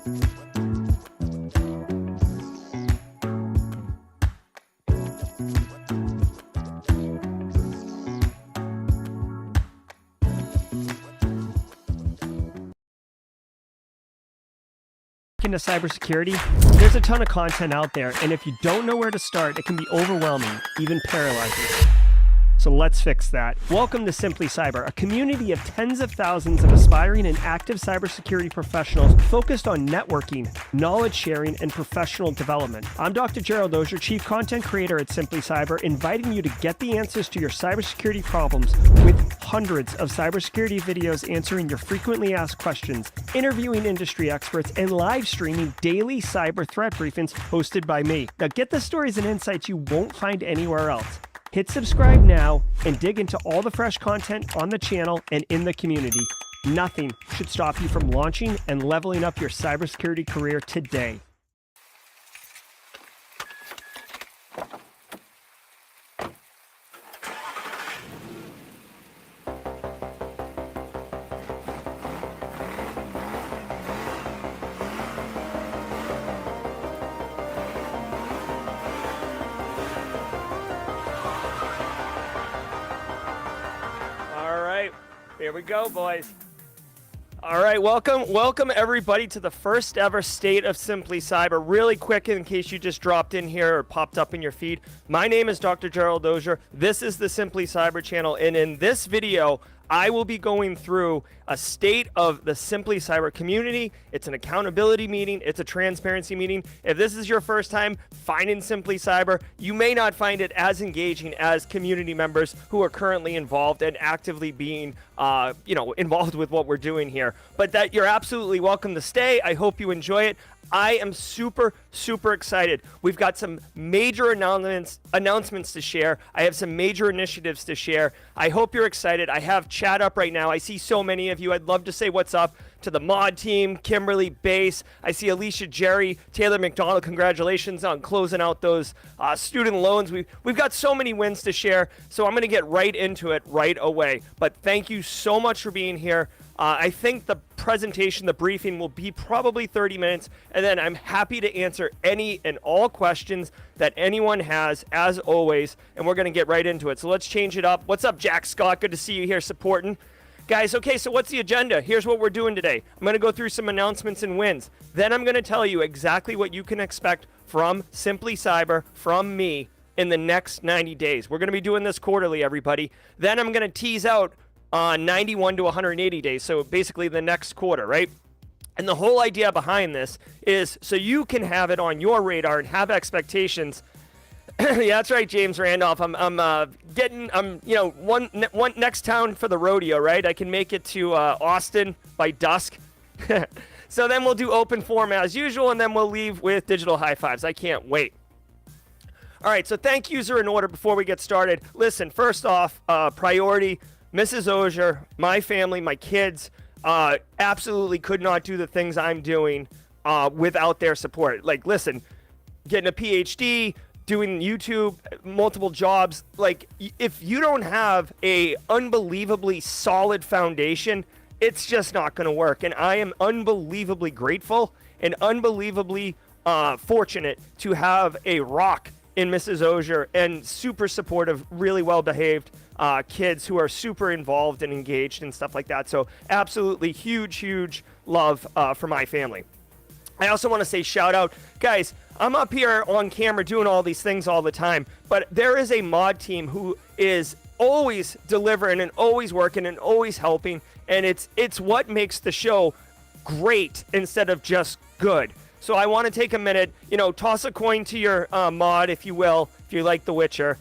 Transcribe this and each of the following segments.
Into cybersecurity, there's a ton of content out there, and if you don't know where to start, it can be overwhelming, even paralyzing. So let's fix that. Welcome to Simply Cyber, a community of tens of thousands of aspiring and active cybersecurity professionals focused on networking, knowledge sharing, and professional development. I'm Dr. Gerald Dozier, Chief Content Creator at Simply Cyber, inviting you to get the answers to your cybersecurity problems with hundreds of cybersecurity videos answering your frequently asked questions, interviewing industry experts, and live streaming daily cyber threat briefings hosted by me. Now get the stories and insights you won't find anywhere else. Hit subscribe now and dig into all the fresh content on the channel and in the community. Nothing should stop you from launching and leveling up your cybersecurity career today. Here we go, boys. All right, welcome everybody to the first ever State of Simply Cyber. Really quick, in case you just dropped in here or popped up in your feed, my name is Dr. Gerald Dozier. This is the Simply Cyber channel, and in this video, I will be going through a state of the Simply Cyber community. It's an accountability meeting. It's a transparency meeting. If this is your first time finding Simply Cyber, you may not find it as engaging as community members who are currently involved and actively being, involved with what we're doing here. But that you're absolutely welcome to stay. I hope you enjoy it. I am super excited. We've got some major announcements to share. I have some major initiatives to share. I hope you're excited. I have chat up right now. I see so many of you. I'd love to say what's up to the mod team, Kimberly, Base. I see Alicia, Jerry, Taylor McDonald. Congratulations on closing out those student loans. We've got so many wins to share, so I'm going to get right into it right away. But thank you so much for being here. I think the presentation, the briefing will be probably 30 minutes, and then I'm happy to answer any and all questions that anyone has, as always, and we're going to get right into it. So let's change it up. What's up, Jack Scott? Good to see you here supporting. Guys, okay, so what's the agenda? Here's what we're doing today. I'm going to go through some announcements and wins. Then I'm going to tell you exactly what you can expect from Simply Cyber, from me, in the next 90 days. We're going to be doing this quarterly, everybody. Then I'm going to tease out 91 to 180 days, so basically the next quarter, right? And the whole idea behind this is so you can have it on your radar and have expectations. Yeah, that's right, James Randolph. I'm one next town for the rodeo, right? I can make it to Austin by dusk. So then we'll do open forum as usual, and then we'll leave with digital high fives. I can't wait. All right, so thank yous are in order before we get started. Listen, first off, priority. Mrs. Ozier, my family, my kids, absolutely could not do the things I'm doing without their support. Like, listen, getting a PhD, doing YouTube, multiple jobs. Like, if you don't have a unbelievably solid foundation, it's just not going to work. And I am unbelievably grateful and unbelievably fortunate to have a rock in Mrs. Ozier and super supportive, really well-behaved kids who are super involved and engaged and stuff like that. So absolutely huge love for my family. I also want to say shout out, guys, I'm up here on camera doing all these things all the time, but there is a mod team who is always delivering and always working and always helping, and it's what makes the show great instead of just good. So I want to take a minute, toss a coin to your mod, if you will, if you like The Witcher.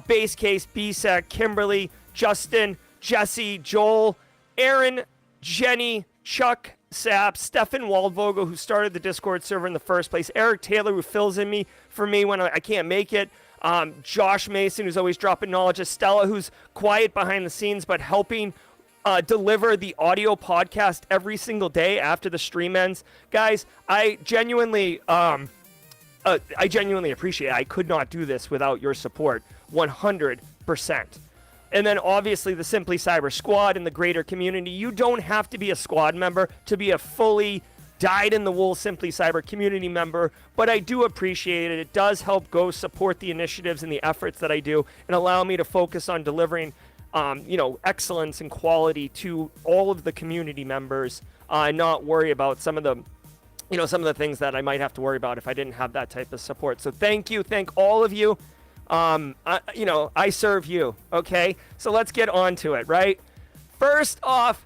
Base Case, BSEC, Kimberly, Justin, Jesse, Joel, Aaron, Jenny, Chuck, Sap, Stefan Waldvogel, who started the Discord server in the first place, Eric Taylor, who fills in for me when I can't make it, Josh Mason, who's always dropping knowledge, Estella, who's quiet behind the scenes but helping deliver the audio podcast every single day after the stream ends. Guys, I genuinely appreciate it. I could not do this without your support, 100%. And then obviously the Simply Cyber squad and the greater community. You don't have to be a squad member to be a fully dyed-in-the-wool Simply Cyber community member, but I do appreciate it. It does help go support the initiatives and the efforts that I do and allow me to focus on delivering excellence and quality to all of the community members, and not worry about some of the things that I might have to worry about if I didn't have that type of support. So thank all of you. I serve you, okay? So let's get on to it, right? First off,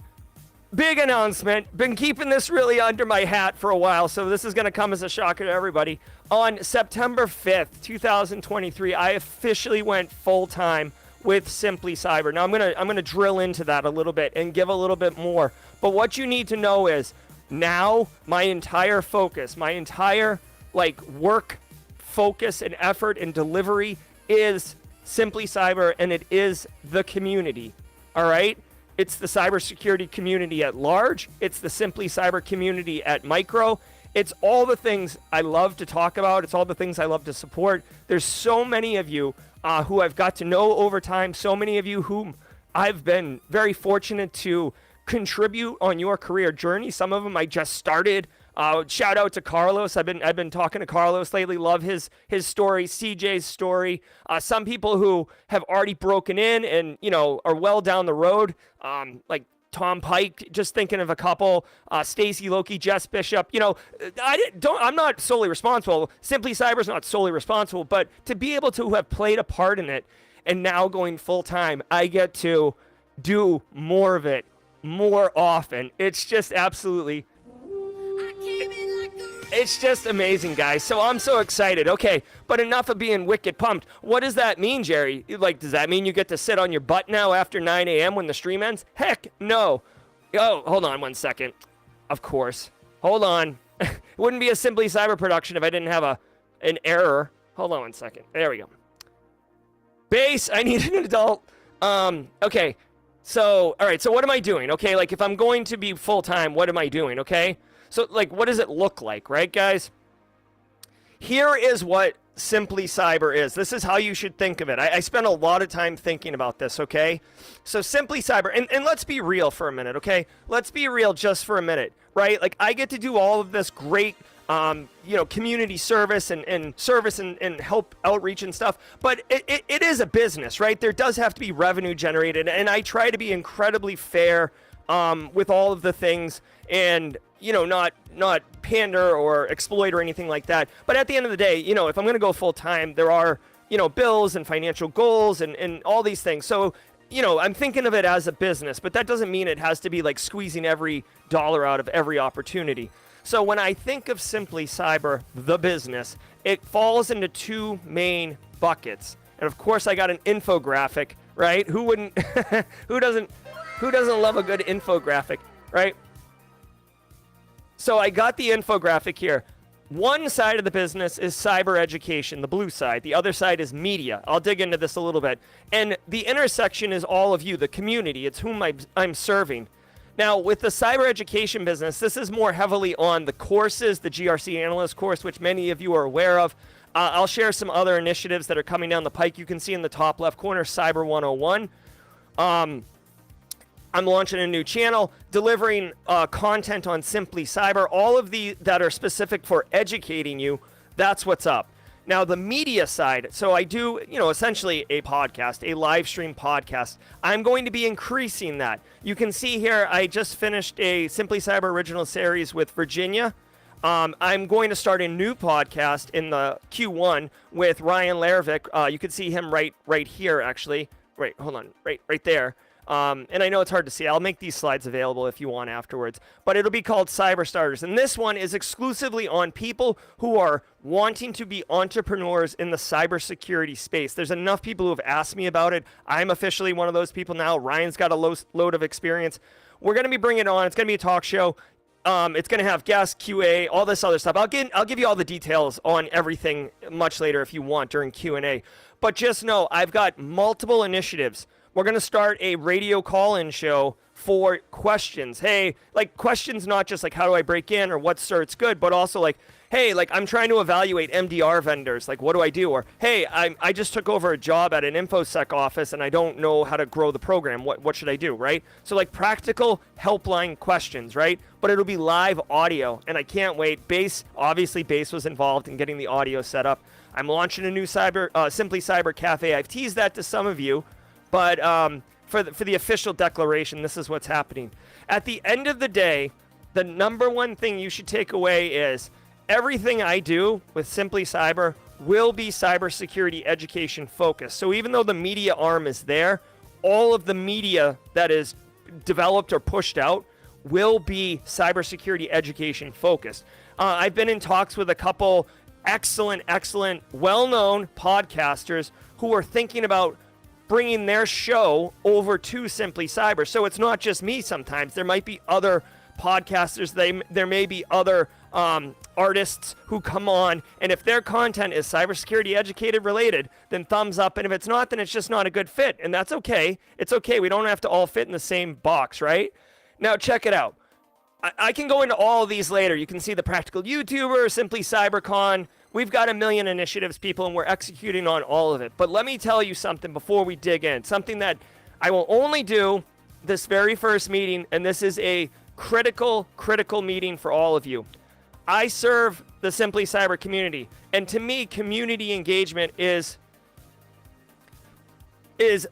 big announcement. Been keeping this really under my hat for a while, so this is going to come as a shocker to everybody. On September 5th, 2023, I officially went full-time with Simply Cyber. Now, I'm gonna drill into that a little bit and give a little bit more. But what you need to know is now my entire focus, my entire work focus and effort and delivery is Simply Cyber, and it is the community. All right? It's the cybersecurity community at large. It's the Simply Cyber community at micro. It's all the things I love to talk about. It's all the things I love to support. There's so many of you who I've got to know over time. So many of you whom I've been very fortunate to contribute on your career journey. Some of them I just started. Shout out to Carlos. I've been talking to Carlos lately. Love his story, CJ's story. Some people who have already broken in and are well down the road, like Tom Pike. Just thinking of a couple. Stacy Loki, Jess Bishop. I'm not solely responsible. Simply Cyber's not solely responsible, but to be able to have played a part in it, and now going full time, I get to do more of it more often. It's just absolutely. It's just amazing, guys. So I'm so excited. Okay, but enough of being wicked pumped. What does that mean, Jerry? Does that mean you get to sit on your butt now after 9 a.m. when the stream ends? Heck, no. Oh, hold on 1 second. Of course. Hold on. It wouldn't be a Simply Cyber production if I didn't have an error. Hold on 1 second. There we go. Base, I need an adult. Okay. So, all right. So what am I doing? Okay, if I'm going to be full-time, what am I doing? Okay. So, what does it look like, right, guys? Here is what Simply Cyber is. This is how you should think of it. I spent a lot of time thinking about this, okay? So, Simply Cyber, and let's be real for a minute, okay? Let's be real just for a minute, right? I get to do all of this great, community service and service and help outreach and stuff, but it is a business, right? There does have to be revenue generated, and I try to be incredibly fair with all of the things, and not pander or exploit or anything like that. But at the end of the day, if I'm going to go full time, there are, bills and financial goals and all these things. So, I'm thinking of it as a business, but that doesn't mean it has to be squeezing every dollar out of every opportunity. So when I think of Simply Cyber, the business, it falls into two main buckets. And of course, I got an infographic, right? Who wouldn't, who doesn't love a good infographic, right? So I got the infographic here. One side of the business is cyber education, the blue side. The other side is media. I'll dig into this a little bit. And the intersection is all of you, the community. It's whom I'm serving. Now, with the cyber education business, this is more heavily on the courses, the GRC analyst course, which many of you are aware of. I'll share some other initiatives that are coming down the pike. You can see in the top left corner, Cyber 101. I'm launching a new channel, delivering content on Simply Cyber. All of the that are specific for educating you, that's what's up. Now, the media side, so I do, essentially a podcast, a live stream podcast. I'm going to be increasing that. You can see here, I just finished a Simply Cyber original series with Virginia. I'm going to start a new podcast in the Q1 with Ryan Lervik. You can see him right here, actually. Right, hold on, right there. And I know it's hard to see. I'll make these slides available if you want afterwards. But it'll be called Cyber Starters. And this one is exclusively on people who are wanting to be entrepreneurs in the cybersecurity space. There's enough people who have asked me about it. I'm officially one of those people now. Ryan's got a load of experience. We're going to be bringing it on. It's going to be a talk show. It's going to have guests, QA, all this other stuff. I'll give you all the details on everything much later if you want during Q&A. But just know I've got multiple initiatives, we're going to start a radio call-in show for questions. Hey, like questions, not just like how do I break in or what cert's good, but also like, hey, like I'm trying to evaluate MDR vendors. Like, what do I do? Or, hey, I just took over a job at an InfoSec office and I don't know how to grow the program. What should I do, right? So like practical helpline questions, right? But it'll be live audio, and I can't wait. Base was involved in getting the audio set up. I'm launching a new Simply Cyber Cafe. I've teased that to some of you, but for the official declaration, this is what's happening. At the end of the day, the number one thing you should take away is everything I do with Simply Cyber will be cybersecurity education focused. So even though the media arm is there, all of the media that is developed or pushed out will be cybersecurity education focused. I've been in talks with a couple excellent, well-known podcasters who are thinking about bringing their show over to Simply Cyber. So it's not just me sometimes. There might be other podcasters. There may be other artists who come on, and if their content is cybersecurity educated related, then thumbs up, and if it's not, then it's just not a good fit, and that's okay. It's okay. We don't have to all fit in the same box, right? Now, check it out. I can go into all of these later. You can see the Practical YouTuber, Simply CyberCon. We've got a million initiatives, people, and we're executing on all of it. But let me tell you something before we dig in. Something that I will only do this very first meeting, and this is a critical meeting for all of you. I serve the Simply Cyber community, and to me, community engagement is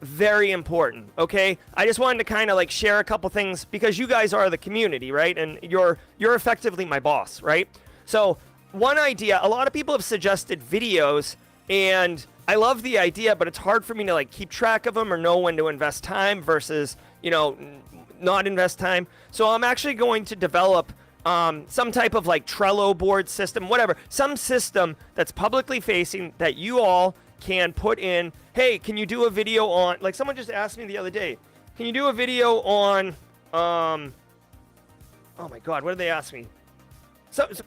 very important, okay? I just wanted to kind of like share a couple things because you guys are the community, right? And you're effectively my boss, right? So one idea, a lot of people have suggested videos, and I love the idea, but it's hard for me to like keep track of them or know when to invest time versus, not invest time. So I'm actually going to develop some type of like Trello board system, whatever, some system that's publicly facing that you all can put in. Hey, can you do a video on, like someone just asked me the other day, can you do a video on, oh my God, what did they ask me?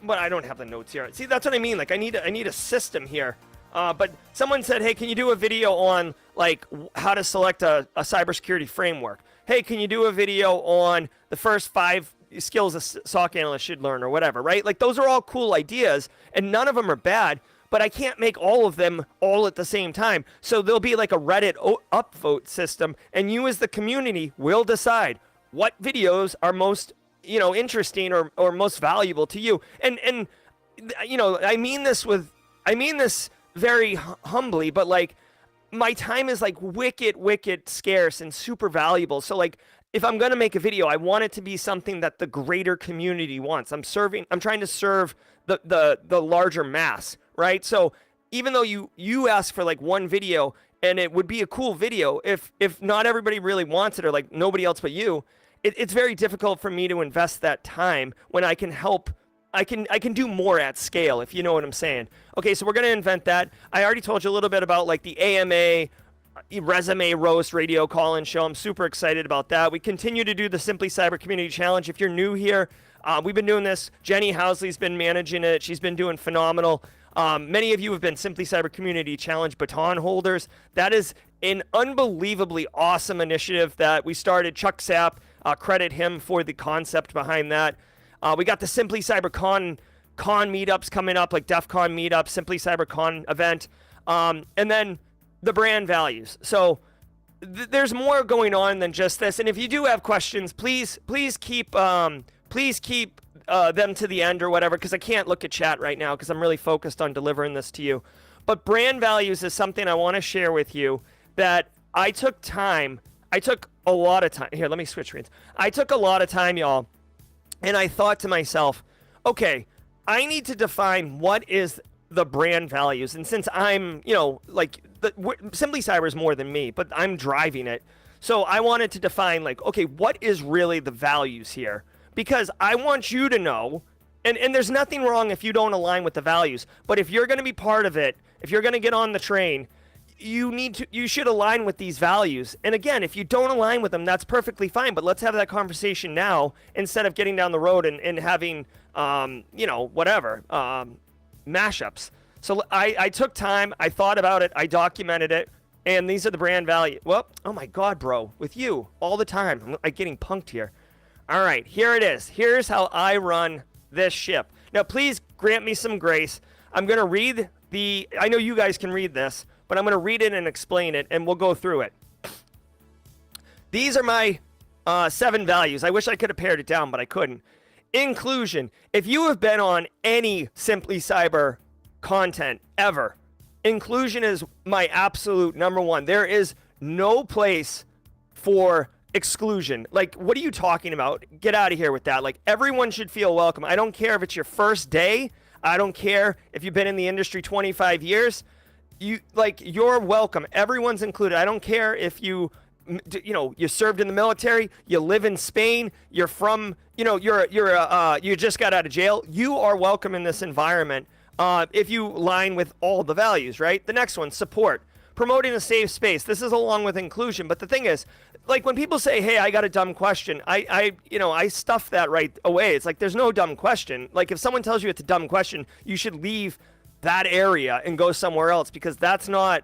But I don't have the notes here. See, that's what I mean. Like I need a system here. But someone said, hey, can you do a video on like how to select a cybersecurity framework? Hey, can you do a video on the first 5 skills a SOC analyst should learn or whatever, right? Like those are all cool ideas and none of them are bad, but I can't make all of them all at the same time. So there'll be like a Reddit upvote system, and you as the community will decide what videos are most, interesting or most valuable to you. And I mean this very humbly, but like my time is like wicked scarce and super valuable. So like if I'm going to make a video, I want it to be something that the greater community wants. I'm trying to serve the larger mass, right? So even though you ask for like one video and it would be a cool video, if not everybody really wants it or like nobody else but you, it's very difficult for me to invest that time when I can help. I can do more at scale, if you know what I'm saying. Okay, so we're going to invent that. I already told you a little bit about like the AMA resume roast radio call-in show. I'm super excited about that. We continue to do the Simply Cyber Community Challenge. If you're new here, we've been doing this. Jenny Housley's been managing it. She's been doing phenomenal. Many of you have been Simply Cyber Community Challenge baton holders. That is an unbelievably awesome initiative that we started. Chuck Sapp, credit him for the concept behind that. We got the Simply Cyber Con meetups coming up, like DEF CON meetup, Simply Cyber Con event, and then the brand values. So there's more going on than just this. And if you do have questions, please keep them to the end or whatever, because I can't look at chat right now because I'm really focused on delivering this to you. But brand values is something I want to share with you that I took a lot of time. Here, let me switch screens. I took a lot of time, y'all. And I thought to myself, okay, I need to define what is the brand values. And since I'm, Simply Cyber is more than me, but I'm driving it. So I wanted to define like, okay, what is really the values here? Because I want you to know, and there's nothing wrong if you don't align with the values, but if you're going to be part of it, if you're going to get on the train, you should align with these values. And again, if you don't align with them, that's perfectly fine, but let's have that conversation now instead of getting down the road and having, mashups. So I took time, I thought about it, I documented it, And these are the brand value. Well, oh my God, bro, with you all the time. I'm like getting punked here. All right, here it is. Here's how I run this ship. Now, please grant me some grace. I'm going to read I know you guys can read this, but I'm going to read it and explain it, and we'll go through it. These are my 7 values. I wish I could have pared it down, but I couldn't. Inclusion. If you have been on any Simply Cyber content ever, inclusion is my absolute number one. There is no place for exclusion. Like, what are you talking about? Get out of here with that. Like, everyone should feel welcome. I don't care if it's your first day. I don't care if you've been in the industry 25 years. You're welcome. Everyone's included. I don't care if you served in the military, you live in Spain, you're from, you just got out of jail. You are welcome in this environment. If you line with all the values, right? The next one, support. Promoting a safe space. This is along with inclusion. But the thing is, like when people say, hey, I got a dumb question, I stuff that right away. It's like, there's no dumb question. Like if someone tells you it's a dumb question, you should leave that area and go somewhere else, because that's not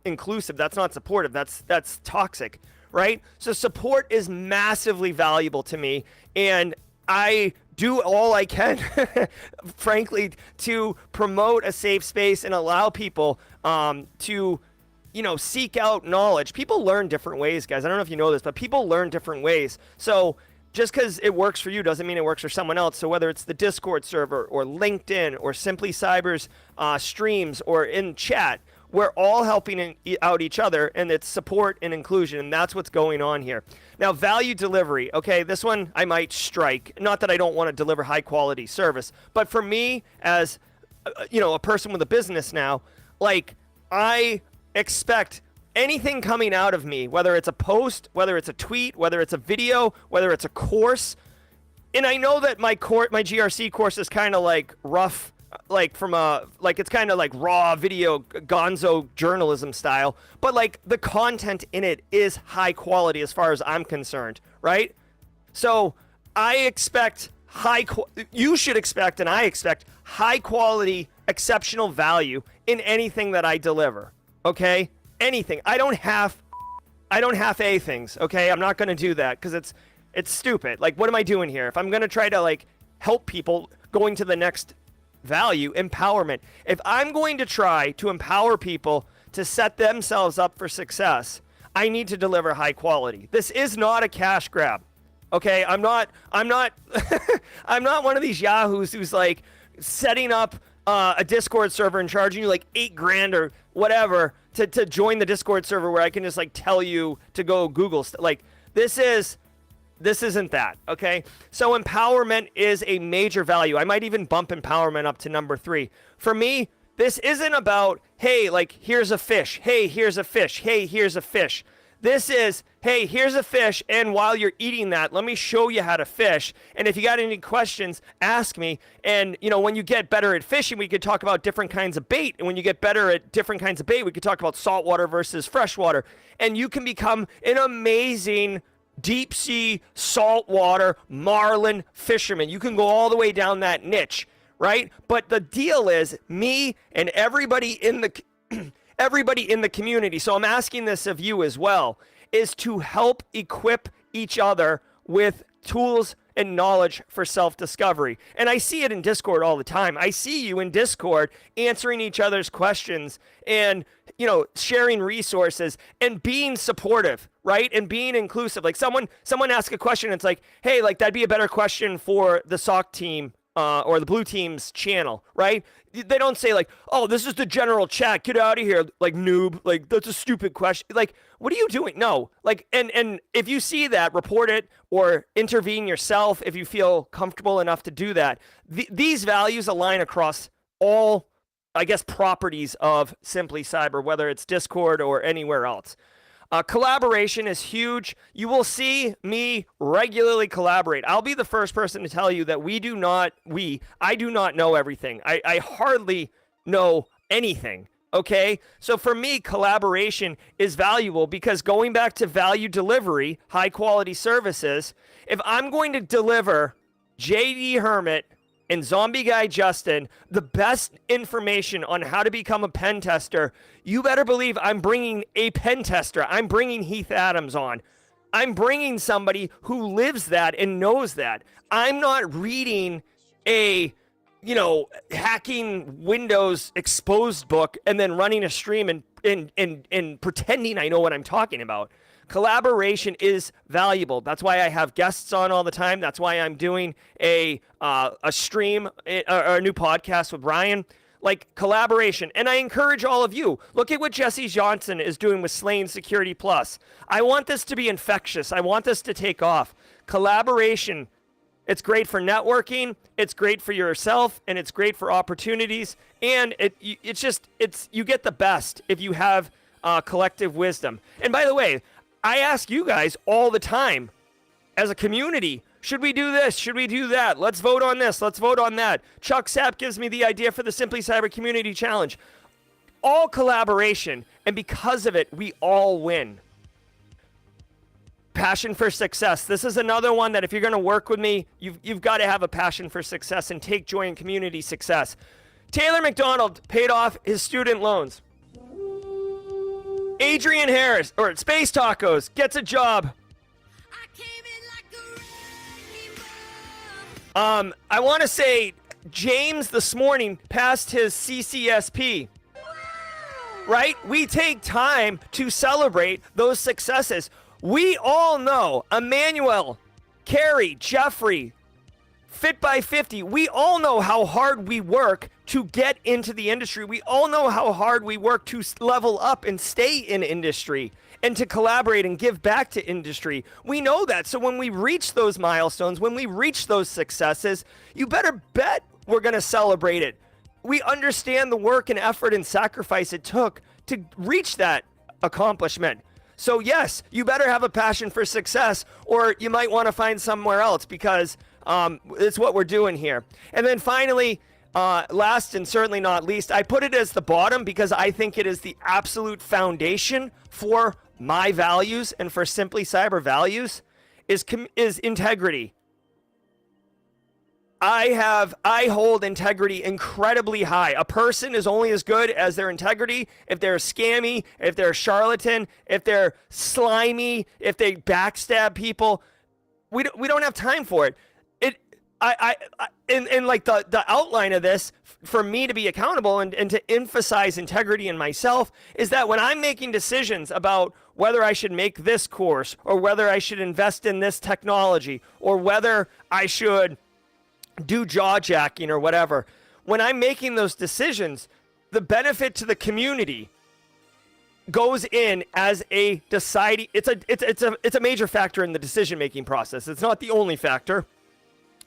inclusive. That's not supportive. That's toxic, right? So support is massively valuable to me. And I do all I can, frankly, to promote a safe space and allow people to, seek out knowledge. People learn different ways, guys. I don't know if you know this, but people learn different ways. So just because it works for you doesn't mean it works for someone else. So whether it's the Discord server or LinkedIn or Simply Cyber's streams or in chat, we're all helping out each other, and it's support and inclusion, and that's what's going on here. Now, value delivery. Okay, this one I might strike. Not that I don't want to deliver high-quality service, but for me, as a person with a business now, like I expect anything coming out of me, whether it's a post, whether it's a tweet, whether it's a video, whether it's a course, and I know that my GRC course is kind of like rough. It's kind of like raw video gonzo journalism style, but like the content in it is high quality as far as I'm concerned, right? So I expect you should expect, and I expect high quality, exceptional value in anything that I deliver. Okay? Anything. I don't half A things. Okay? I'm not going to do that because it's stupid. Like, what am I doing here? If I'm going to try to like help people going to the next value, empowerment. If I'm going to try to empower people to set themselves up for success, I need to deliver high quality. This is not a cash grab. Okay? I'm not I'm not one of these yahoos who's like setting up a Discord server and charging you like $8,000 or whatever to join the Discord server where I can just like tell you to go Google like this isn't that, okay? So empowerment is a major value. I might even bump empowerment up to number 3. For me, this isn't about, hey, like, here's a fish. Hey, here's a fish. Hey, here's a fish. This is, hey, here's a fish, and while you're eating that, let me show you how to fish. And if you got any questions, ask me. And, when you get better at fishing, we could talk about different kinds of bait. And when you get better at different kinds of bait, we could talk about saltwater versus freshwater. And you can become an amazing deep sea, saltwater, marlin fisherman. You can go all the way down that niche, right? But the deal is me and everybody in the community. So I'm asking this of you as well, is to help equip each other with tools and knowledge for self-discovery. And I see it in Discord all the time. I see you in Discord answering each other's questions and, sharing resources and being supportive, right? And being inclusive. Like someone asked a question, and it's like, hey, like that'd be a better question for the SOC team or the blue team's channel, right? They don't say like, oh, this is the general chat, get out of here, like noob, like that's a stupid question. Like, what are you doing? No, like, and if you see that, report it or intervene yourself if you feel comfortable enough to do that. These values align across all, I guess, properties of Simply Cyber, whether it's Discord or anywhere else. Collaboration is huge. You will see me regularly collaborate. I'll be the first person to tell you that I do not know everything. I hardly know anything. Okay? So for me, collaboration is valuable because going back to value delivery, high quality services, if I'm going to deliver JD Hermit and Zombie Guy Justin the best information on how to become a pen tester, you better believe I'm bringing a pen tester. I'm bringing Heath Adams on. I'm bringing somebody who lives that and knows that. I'm not reading a, hacking Windows exposed book and then running a stream and pretending I know what I'm talking about. Collaboration is valuable. That's why I have guests on all the time. That's why I'm doing a stream or a new podcast with Ryan. Like collaboration. And I encourage all of you, look at what Jesse Johnson is doing with Slane Security Plus. I want this to be infectious. I want this to take off. Collaboration. It's great for networking. It's great for yourself, and it's great for opportunities. And you get the best if you have collective wisdom. And by the way, I ask you guys all the time as a community, should we do this? Should we do that? Let's vote on this. Let's vote on that. Chuck Sapp gives me the idea for the Simply Cyber Community Challenge. All collaboration, and because of it, we all win. Passion for success. This is another one that if you're going to work with me, you've got to have a passion for success and take joy in community success. Taylor McDonald paid off his student loans. Adrian Harris, or Space Tacos, gets a job. I want to say James this morning passed his CCSP. Right? We take time to celebrate those successes. We all know Emmanuel, Carrie, Jeffrey, Fit by 50. We all know how hard we work to get into the industry. We all know how hard we work to level up and stay in industry and to collaborate and give back to industry. We know that. So when we reach those milestones, when we reach those successes, you better bet we're going to celebrate it. We understand the work and effort and sacrifice it took to reach that accomplishment. So yes, you better have a passion for success, or you might want to find somewhere else, because it's what we're doing here. And then finally, last and certainly not least, I put it as the bottom because I think it is the absolute foundation for my values and for Simply Cyber values is integrity. I hold integrity incredibly high. A person is only as good as their integrity. If they're scammy, if they're a charlatan, if they're slimy, if they backstab people, we don't have time for it. In like the outline of this, for me to be accountable and to emphasize integrity in myself, is that when I'm making decisions about whether I should make this course, or whether I should invest in this technology, or whether I should do jaw jacking or whatever, when I'm making those decisions, the benefit to the community goes in as a deciding. It's a major factor in the decision making process. It's not the only factor,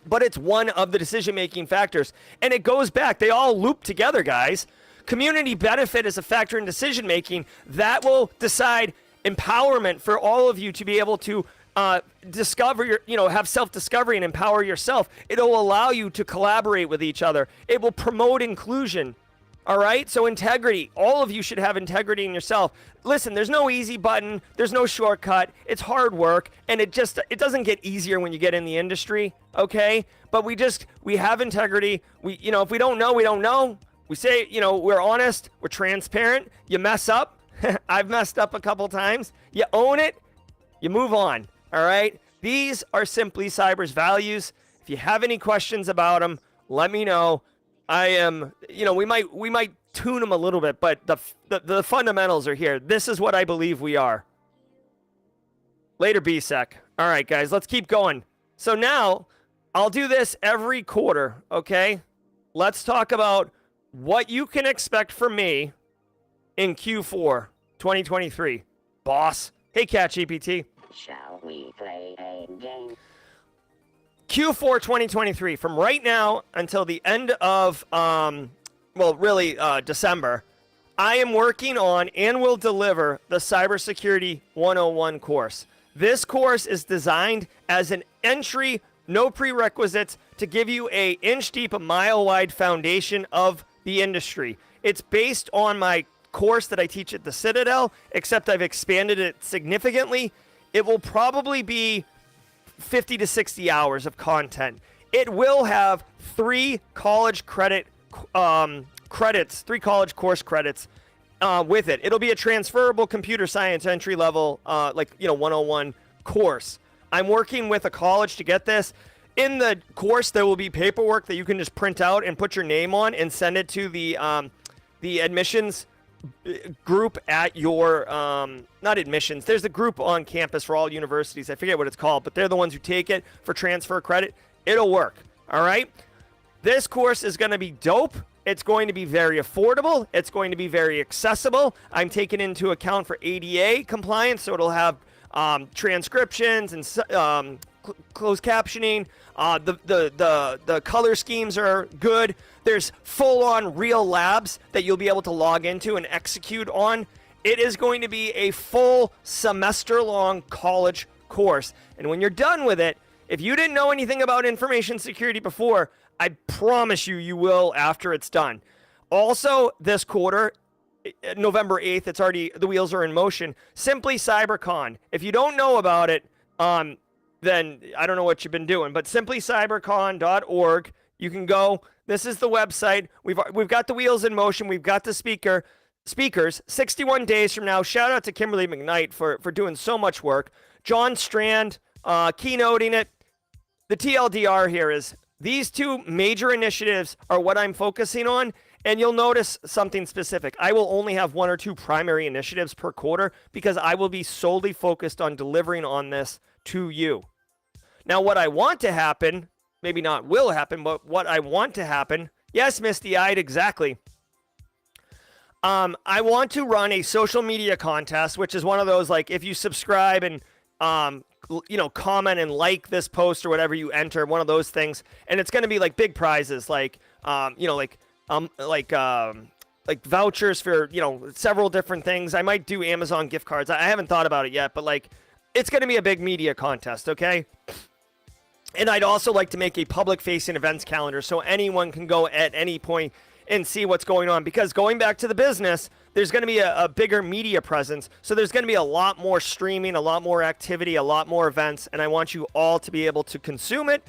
but it's one of the decision-making factors. And it goes back. They all loop together, guys. Community benefit is a factor in decision-making. That will decide empowerment for all of you to be able to discover have self-discovery and empower yourself. It'll allow you to collaborate with each other. It will promote inclusion. All right? So integrity. All of you should have integrity in yourself. Listen, there's no easy button. There's no shortcut. It's hard work, and it doesn't get easier when you get in the industry, okay? But we have integrity. If we don't know, we don't know. We say, we're honest, we're transparent. You mess up. I've messed up a couple times. You own it. You move on. All right? These are Simply Cyber's values. If you have any questions about them, let me know. I am, we might tune them a little bit, but the fundamentals are here. This is what I believe we are. Later, BSEC. All right, guys, let's keep going. So now I'll do this every quarter, okay? Let's talk about what you can expect from me in Q4 2023. Boss. Hey, ChatGPT. Shall we play a game? Q4 2023, from right now until the end of, December, I am working on and will deliver the Cybersecurity 101 course. This course is designed as an entry, no prerequisites, to give you a inch deep, a mile wide foundation of the industry. It's based on my course that I teach at the Citadel, except I've expanded it significantly. It will probably be 50 to 60 hours of content. It will have 3 college credits, 3 college course credits with it. It'll be a transferable computer science entry level, 101 course. I'm working with a college to get this. In the course, there will be paperwork that you can just print out and put your name on and send it to the admissions group at your, not admissions, there's a group on campus for all universities. I forget what it's called, but they're the ones who take it for transfer credit. It'll work, all right? This course is going to be dope. It's going to be very affordable. It's going to be very accessible. I'm taking into account for ADA compliance, so it'll have transcriptions and closed captioning. The color schemes are good. There's full-on real labs that you'll be able to log into and execute on. It is going to be a full semester-long college course. And when you're done with it, if you didn't know anything about information security before, I promise you will after it's done. Also, this quarter, November 8th, it's already, the wheels are in motion. Simply CyberCon. If you don't know about it, then I don't know what you've been doing, but simplycybercon.org. You can go. This is the website. We've got the wheels in motion. We've got the speakers. 61 days from now. Shout out to Kimberly McKnight for doing so much work. John Strand keynoting it. The TLDR here is these 2 major initiatives are what I'm focusing on, and you'll notice something specific. I will only have 1 or 2 primary initiatives per quarter because I will be solely focused on delivering on this to you. Now, what I want to happen, maybe not will happen, but what I want to happen, yes, Misty-eyed, exactly. I want to run a social media contest, which is one of those, like, if you subscribe and, comment and like this post or whatever, you enter one of those things. And it's going to be like big prizes, like vouchers for, several different things. I might do Amazon gift cards. I haven't thought about it yet, but like, it's going to be a big media contest, okay? And I'd also like to make a public-facing events calendar so anyone can go at any point and see what's going on. Because going back to the business, there's going to be a bigger media presence. So there's going to be a lot more streaming, a lot more activity, a lot more events. And I want you all to be able to consume it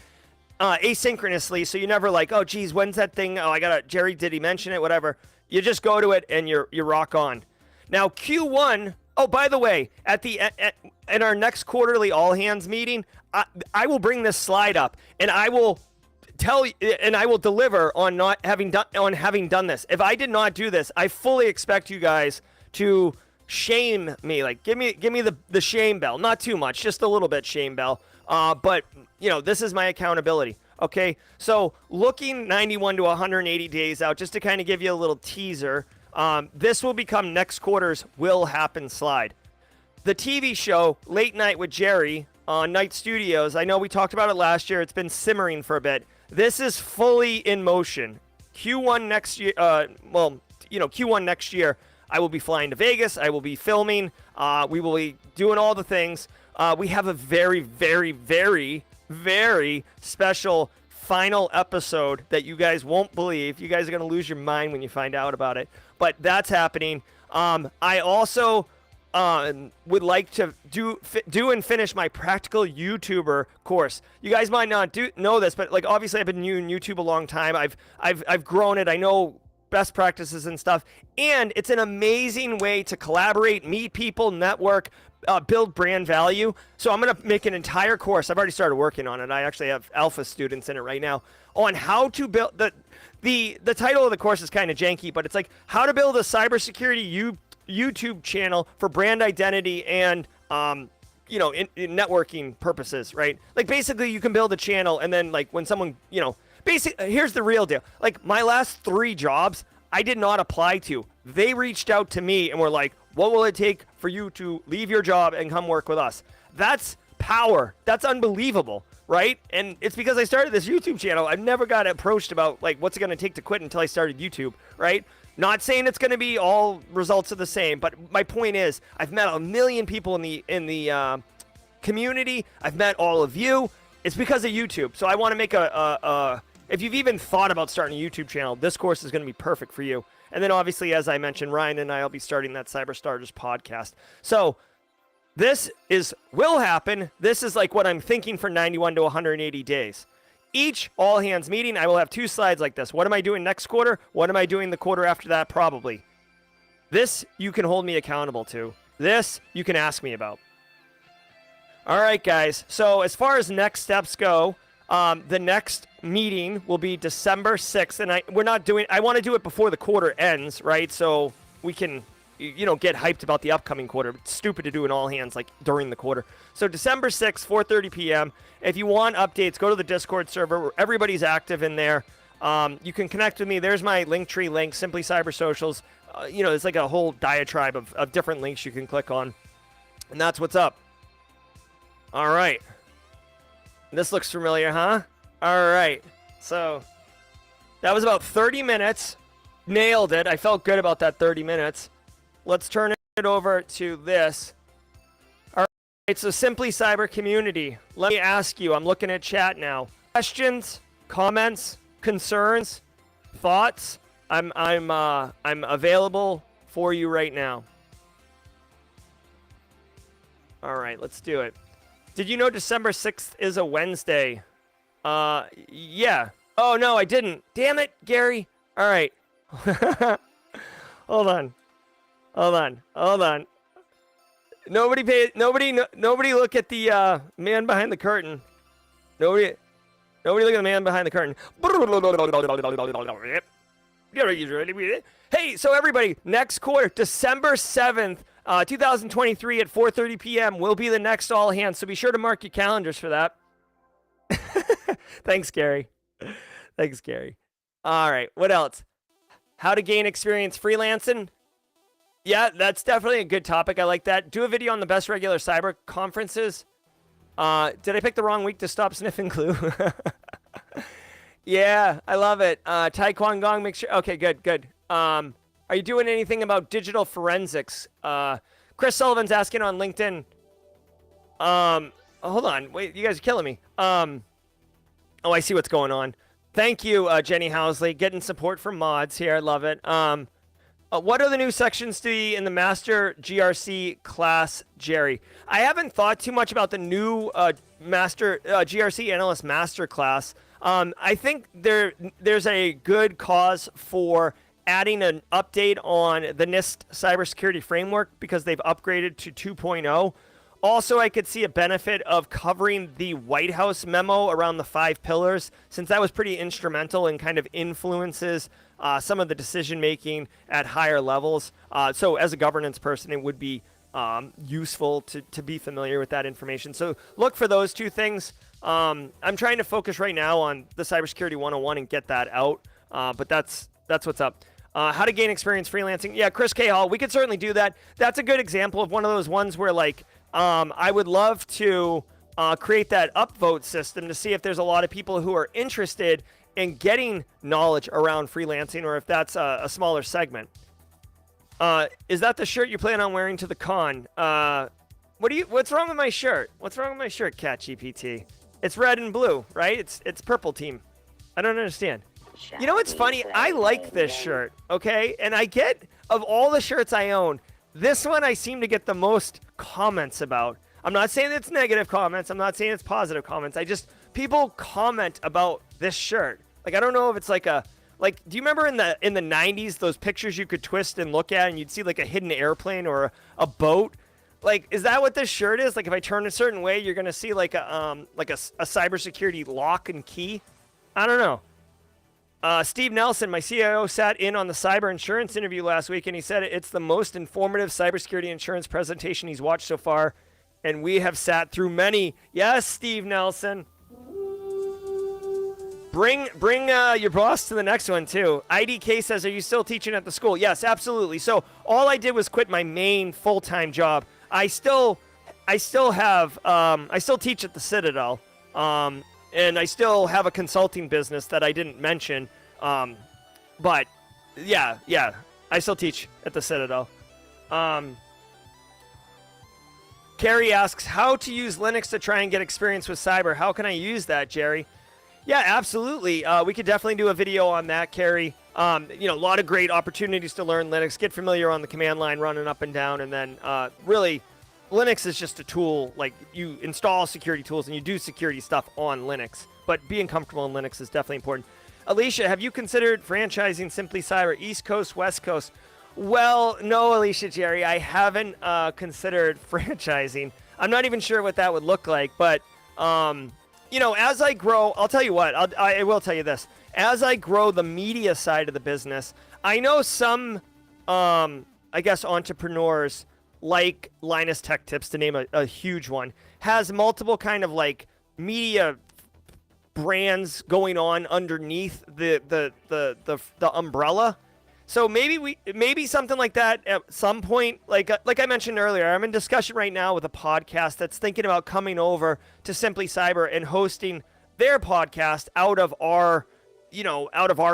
asynchronously. So you're never like, oh, geez, when's that thing? Oh, Jerry, did he mention it? Whatever. You just go to it and you rock on. Now, Q1... Oh, by the way, in our next quarterly all hands meeting, I will bring this slide up and I will tell you, and I will deliver on not having done this. If I did not do this, I fully expect you guys to shame me. Like, give me the shame bell. Not too much, just a little bit shame bell. But this is my accountability. Okay, so looking 91 to 180 days out, just to kind of give you a little teaser. This will become next quarter's Will Happen slide. The TV show, Late Night with Jerry on Night Studios, I know we talked about it last year. It's been simmering for a bit. This is fully in motion. Q1 next year, Q1 next year, I will be flying to Vegas. I will be filming. We will be doing all the things. We have a very, very, very, very special final episode that you guys won't believe. You guys are going to lose your mind when you find out about it. But that's happening. I also would like to do and finish my practical YouTuber course. You guys might not know this, but like obviously I've been doing YouTube a long time. I've grown it. I know best practices and stuff, and it's an amazing way to collaborate, meet people, network, build brand value. So I'm going to make an entire course. I've already started working on it. I actually have alpha students in it right now on how to build the title of the course is kind of janky, but it's like how to build a cybersecurity YouTube channel for brand identity and in networking purposes, right? Like basically you can build a channel and then like when someone, here's the real deal. Like my last 3 jobs, I did not apply to. They reached out to me and were like, what will it take for you to leave your job and come work with us? That's power. That's unbelievable, right? And it's because I started this YouTube channel. I've never got approached about like what's it going to take to quit until I started YouTube, right? Not saying it's going to be all results are the same, but my point is I've met 1 million people in the community. I've met all of you. It's because of YouTube. So I want to make if you've even thought about starting a YouTube channel, this course is going to be perfect for you. And then obviously, as I mentioned, Ryan and I will be starting that Cyberstarters podcast. So this will happen. This is like what I'm thinking for 91 to 180 days. Each all hands meeting, I will have 2 slides like this. What am I doing next quarter? What am I doing the quarter after that? Probably. This you can hold me accountable to. This you can ask me about. All right, guys. So as far as next steps go, the next meeting will be December 6th, and I want to do it before the quarter ends, right? So we can, get hyped about the upcoming quarter. It's stupid to do an all hands like during the quarter. So December 6th, 4:30 p.m. If you want updates, go to the Discord server where everybody's active in there. You can connect with me. There's my Linktree link, Simply Cyber Socials. It's like a whole diatribe of different links you can click on, and that's what's up. All right. This looks familiar, huh? All right. So that was about 30 minutes. Nailed it. I felt good about that 30 minutes. Let's turn it over to this. All right. So Simply Cyber community. Let me ask you. I'm looking at chat now. Questions, comments, concerns, thoughts. I'm available for you right now. All right. Let's do it. Did you know December 6th is a Wednesday? Yeah. Oh, no, I didn't. Damn it, Gary. All right. Hold on. Nobody look at the man behind the curtain. Nobody look at the man behind the curtain. Hey, so everybody, next quarter, December 7th, 2023 at 4:30 p.m. will be the next all hands, so be sure to mark your calendars for that. Thanks, Gary. All right, what else? How to gain experience freelancing? Yeah, that's definitely a good topic. I like that. Do a video on the best regular cyber conferences. Did I pick the wrong week to stop sniffing glue? Yeah, I love it. Taekwon Gong, make sure. Okay, good. Are you doing anything about digital forensics? Chris Sullivan's asking on LinkedIn. Hold on. Wait, you guys are killing me. Oh, I see what's going on. Thank you, Jenny Housley. Getting support from mods here. I love it. What are the new sections to be in the Master GRC class, Jerry? I haven't thought too much about the new Master GRC Analyst Master class. I think there's a good cause for adding an update on the NIST cybersecurity framework because they've upgraded to 2.0. Also, I could see a benefit of covering the White House memo around the 5 pillars, since that was pretty instrumental and kind of influences some of the decision making at higher levels. So as a governance person, it would be useful to be familiar with that information. So look for those 2 things. I'm trying to focus right now on the Cybersecurity 101 and get that out. But that's what's up. How to gain experience freelancing. Yeah, Chris K. Hall, we could certainly do that. That's a good example of one of those ones where, like, I would love to create that upvote system to see if there's a lot of people who are interested in getting knowledge around freelancing, or if that's a smaller segment. Is that the shirt you plan on wearing to the con? What's wrong with my shirt? What's wrong with my shirt, ChatGPT? It's red and blue, right? It's purple team. I don't understand. You know what's funny? I like this shirt, okay? And I get, of all the shirts I own, this one I seem to get the most comments about. I'm not saying it's negative comments. I'm not saying it's positive comments. People comment about this shirt. Like, I don't know if it's like do you remember in the 90s, those pictures you could twist and look at and you'd see like a hidden airplane or a boat? Like, is that what this shirt is? Like, if I turn a certain way, you're going to see like a cybersecurity lock and key? I don't know. Steve Nelson, my CIO, sat in on the cyber insurance interview last week, and he said it's the most informative cybersecurity insurance presentation he's watched so far, and we have sat through many. Yes, Steve Nelson. Bring your boss to the next one, too. IDK says, are you still teaching at the school? Yes, absolutely. So all I did was quit my main full-time job. I still teach at the Citadel. And I still have a consulting business that I didn't mention. But yeah, I still teach at the Citadel. Carrie asks, how to use Linux to try and get experience with cyber. How can I use that, Jerry? Yeah, absolutely. We could definitely do a video on that, Carrie. A lot of great opportunities to learn Linux, get familiar on the command line running up and down, and then really Linux is just a tool. Like, you install security tools and you do security stuff on Linux. But being comfortable in Linux is definitely important. Alicia, have you considered franchising Simply Cyber East Coast, West Coast? Well, no, Alicia Jerry, I haven't considered franchising. I'm not even sure what that would look like. But, as I grow, I'll tell you what, I will tell you this. As I grow the media side of the business, I know some, I guess, entrepreneurs like Linus Tech Tips, to name a huge one, has multiple kind of like media brands going on underneath the umbrella. So maybe something like that at some point. Like I mentioned earlier, I'm in discussion right now with a podcast that's thinking about coming over to Simply Cyber and hosting their podcast out of our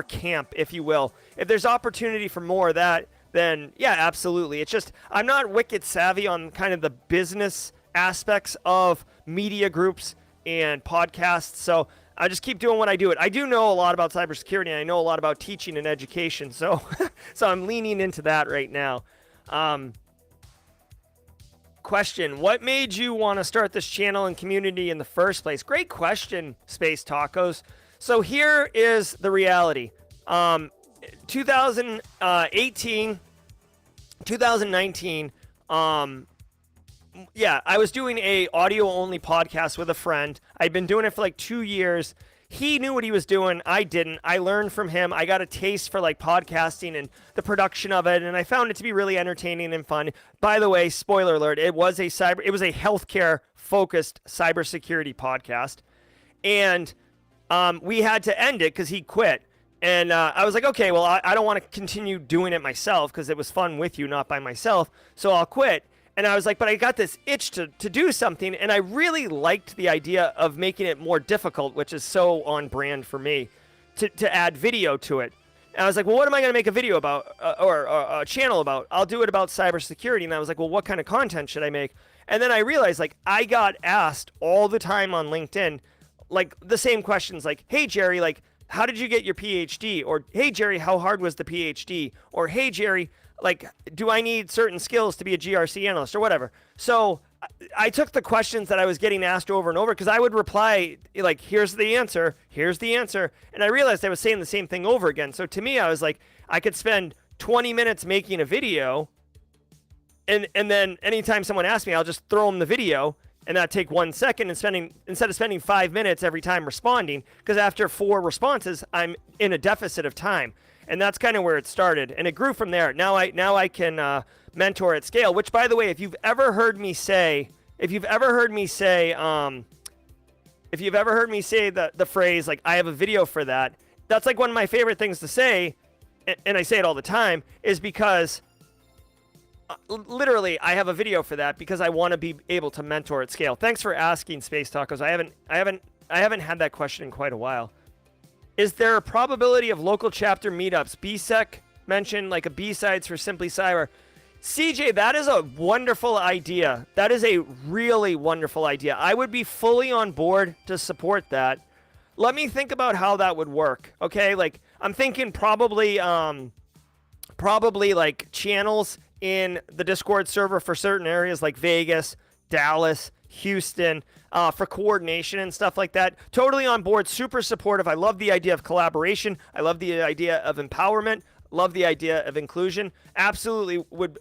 camp, if you will. If there's opportunity for more of that, then yeah, absolutely. It's just I'm not wicked savvy on kind of the business aspects of media groups and podcasts, so I just keep doing what I do. I do know a lot about cybersecurity, and I know a lot about teaching and education, so so I'm leaning into that right now. Question: what made you want to start this channel and community in the first place? Great question, Space Tacos. So here is the reality. 2018, 2019, I was doing a audio only podcast with a friend. I'd been doing it for like 2 years. He knew what he was doing. I didn't. I learned from him. I got a taste for like podcasting and the production of it, and I found it to be really entertaining and fun. By the way, spoiler alert, it was a healthcare focused cybersecurity podcast. And we had to end it because he quit. And I was like, okay, well, I don't want to continue doing it myself because it was fun with you, not by myself. So I'll quit. And I was like, but I got this itch to do something. And I really liked the idea of making it more difficult, which is so on brand for me, to add video to it. And I was like, well, what am I going to make a video about or a channel about? I'll do it about cybersecurity. And I was like, well, what kind of content should I make? And then I realized, like, I got asked all the time on LinkedIn, like, the same questions, like, hey, Jerry, like, how did you get your PhD? Or, hey, Jerry, how hard was the PhD? Or, hey, Jerry, like, do I need certain skills to be a GRC analyst or whatever? So I took the questions that I was getting asked over and over because I would reply, like, here's the answer. And I realized I was saying the same thing over again. So to me, I was like, I could spend 20 minutes making a video. And then anytime someone asks me, I'll just throw them the video. And that'd take 1 second, and instead of spending 5 minutes every time responding, because after 4 responses, I'm in a deficit of time. And that's kind of where it started. And it grew from there. Now I can mentor at scale, which, by the way, if you've ever heard me say the phrase, like, I have a video for that, that's like one of my favorite things to say, and I say it all the time, is because literally, I have a video for that because I want to be able to mentor at scale. Thanks for asking, Space Tacos. I haven't had that question in quite a while. Is there a probability of local chapter meetups? BSEC mentioned like a B-sides for Simply Cyber. CJ, that is a wonderful idea. That is a really wonderful idea. I would be fully on board to support that. Let me think about how that would work. Okay, like I'm thinking probably like channels in the Discord server for certain areas like Vegas, Dallas, Houston, for coordination and stuff like that. Totally on board, super supportive. I love the idea of collaboration. I love the idea of empowerment. Love the idea of inclusion. Absolutely would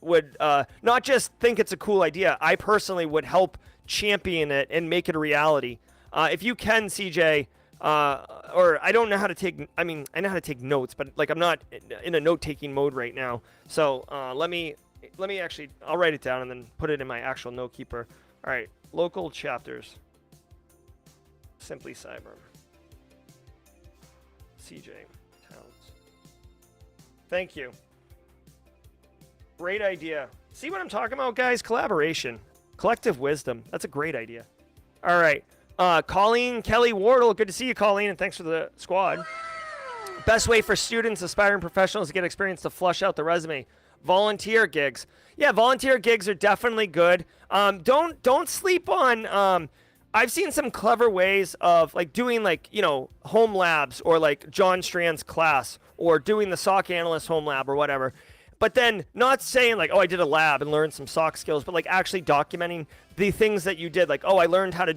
not just think it's a cool idea. I personally would help champion it and make it a reality. If you can, CJ, or I don't know how to take, I know how to take notes, but like I'm not in a note-taking mode right now. So let me actually, I'll write it down and then put it in my actual note keeper. All right, local chapters. Simply Cyber. CJ Towns. Thank you. Great idea. See what I'm talking about, guys? Collaboration. Collective wisdom. That's a great idea. All right. Colleen Kelly Wardle. Good to see you, Colleen, and thanks for the squad. Best way for students, aspiring professionals to get experience to flush out the resume. Volunteer gigs. Yeah, volunteer gigs are definitely good. Don't sleep on. I've seen some clever ways of like doing like, home labs or like John Strand's class or doing the SOC analyst home lab or whatever. but then not saying like, oh, I did a lab and learned some SOC skills, but like actually documenting the things that you did. Like, oh, I learned how to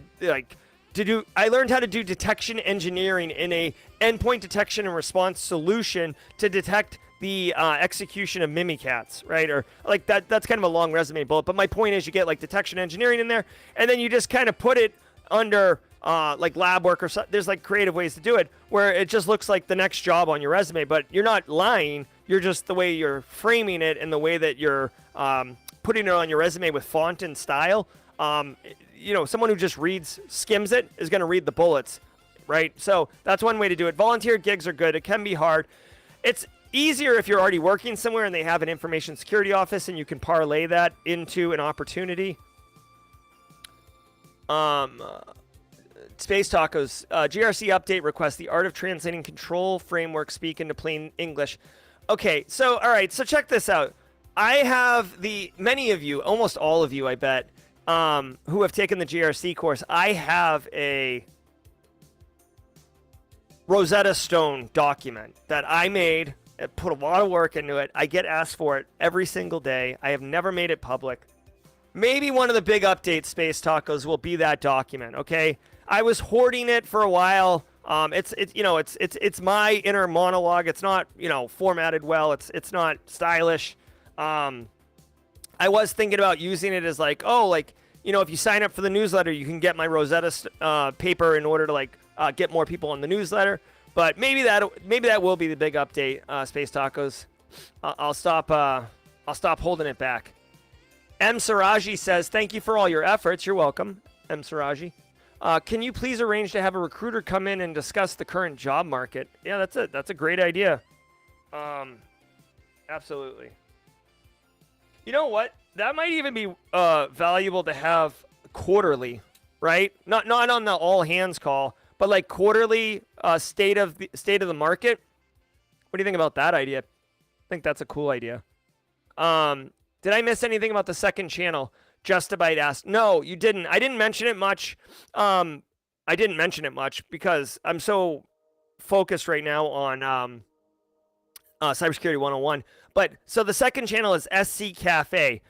I learned how to do detection engineering in a endpoint detection and response solution to detect the execution of Mimikatz, right? Or like that's kind of a long resume bullet. But my point is you get like detection engineering in there, and then you just kind of put it under like lab work or something. There's like creative ways to do it where it just looks like the next job on your resume, but you're not lying. You're just the way you're framing it and the way that you're putting it on your resume with font and style. Someone who just skims it is going to read the bullets, right? So that's one way to do it. Volunteer gigs are good. It can be hard. It's easier if you're already working somewhere and they have an information security office and you can parlay that into an opportunity. Space Tacos, GRC update request, the art of translating control framework speak into plain English. Okay, so, all right, so check this out. I have many of you, almost all of you, I bet, who have taken the GRC course. I have a Rosetta Stone document that I made. I put a lot of work into it. I get asked for it every single day. I have never made it public. Maybe one of the big updates, Space Tacos, will be that document, okay? I was hoarding it for a while. It's my inner monologue. It's not, formatted well. It's not stylish. I was thinking about using it as like, if you sign up for the newsletter, you can get my Rosetta paper in order to get more people on the newsletter. But maybe that will be the big update, Space Tacos. I'll stop holding it back. M. Siraji says, thank you for all your efforts. You're welcome, M. Siraji. Can you please arrange to have a recruiter come in and discuss the current job market? Yeah, that's a great idea. Absolutely. You know what? That might even be valuable to have quarterly, right? Not on the all hands call, but like quarterly state of the market. What do you think about that idea? I think that's a cool idea. Did I miss anything about the second channel? Justabyte asked. No, you didn't. I didn't mention it much. I didn't mention it much because I'm so focused right now on Cybersecurity 101. But so the second channel is SC Cafe.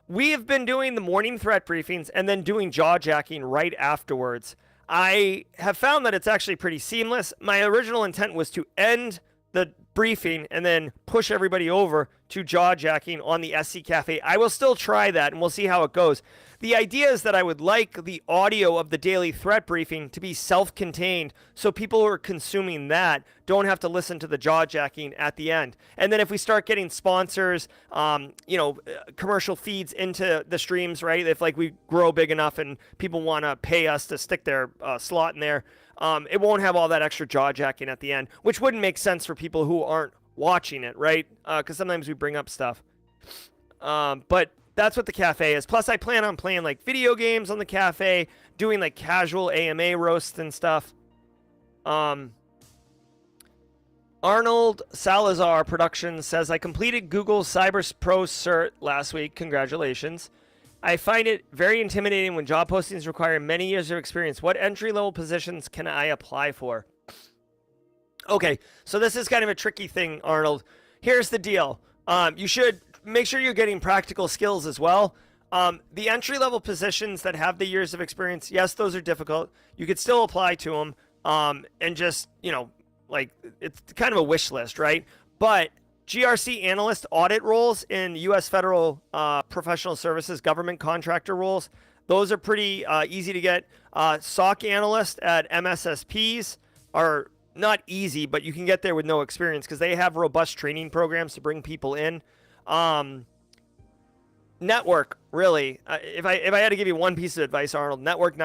We have been doing the morning threat briefings and then doing jaw jacking right afterwards. I have found that it's actually pretty seamless. My original intent was to end the briefing and then push everybody over to jaw jacking on the SC Cafe. I will still try that and we'll see how it goes. The idea is that I would like the audio of the daily threat briefing to be self-contained so people who are consuming that don't have to listen to the jaw jacking at the end. And then if we start getting sponsors, commercial feeds into the streams, right? If we grow big enough and people want to pay us to stick their slot in there, it won't have all that extra jaw jacking at the end, which wouldn't make sense for people who aren't watching it, right? Because sometimes we bring up stuff. But that's what the cafe is. Plus, I plan on playing video games on the cafe, doing casual AMA roasts and stuff. Arnold Salazar Productions says, I completed Google's Cyber Pro Cert last week. Congratulations. I find it very intimidating when job postings require many years of experience. What entry-level positions can I apply for? Okay, so this is kind of a tricky thing, Arnold. Here's the deal. You should make sure you're getting practical skills as well. The entry-level positions that have the years of experience, yes, those are difficult. You could still apply to them and just, it's kind of a wish list, right? But GRC analyst audit roles in U.S. federal professional services, government contractor roles, those are pretty easy to get. SOC analyst at MSSPs are not easy, but you can get there with no experience because they have robust training programs to bring people in. Network, really. If I had to give you one piece of advice, Arnold, network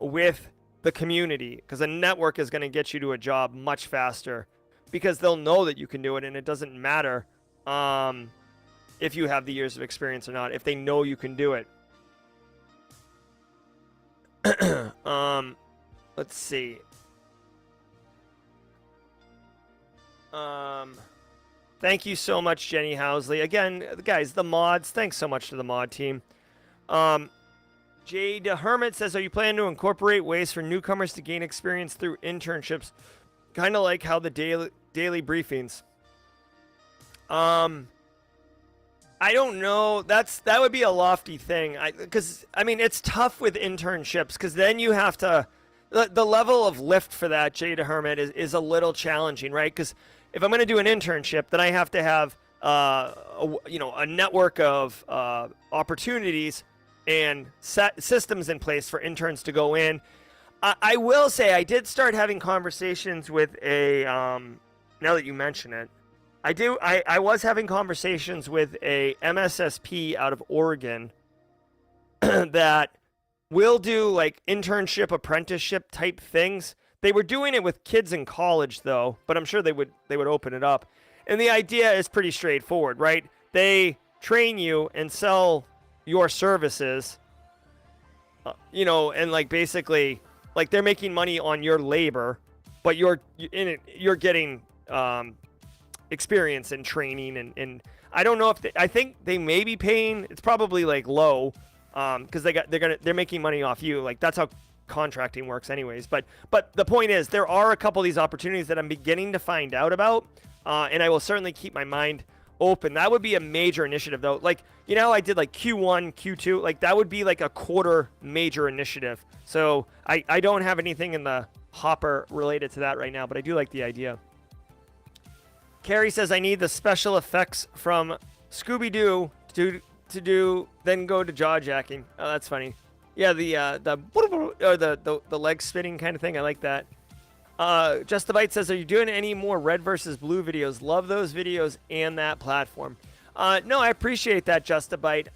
with the community, because a network is going to get you to a job much faster because they'll know that you can do it, and it doesn't matter if you have the years of experience or not, if they know you can do it. Let's see. Thank you so much, Jenny Housley. Again, guys, the mods, thanks so much to the mod team. Jade Hermit says, are you planning to incorporate ways for newcomers to gain experience through internships? Kind of like how the daily briefings. I don't know. That would be a lofty thing. Because I mean, it's tough with internships because then you have to. The level of lift for that, Jada Hermit, is a little challenging, right? Because if I'm going to do an internship, then I have to have a network of opportunities and systems in place for interns to go in. I will say I did start having conversations with a. Now that you mention it. I was having conversations with a MSSP out of Oregon that will do like internship, apprenticeship type things. They were doing it with kids in college though, but I'm sure they would open it up. And the idea is pretty straightforward, right? They train you and sell your services, and like basically like they're making money on your labor, but you're getting experience and training and I don't know if I think they may be paying, it's probably like low because they're making money off you. Like that's how contracting works anyways. But the point is there are a couple of these opportunities that I'm beginning to find out about, and I will certainly keep my mind open. That would be a major initiative though. Like, I did like Q1, Q2, like that would be like a quarter major initiative. So I don't have anything in the hopper related to that right now, but I do like the idea. Carrie says, I need the special effects from Scooby-Doo to do, then go to jaw jacking. Oh, that's funny. Yeah, the leg spinning kind of thing. I like that. Just the Bite says, are you doing any more Red versus Blue videos? Love those videos and that platform. No, I appreciate that, Just a Bite.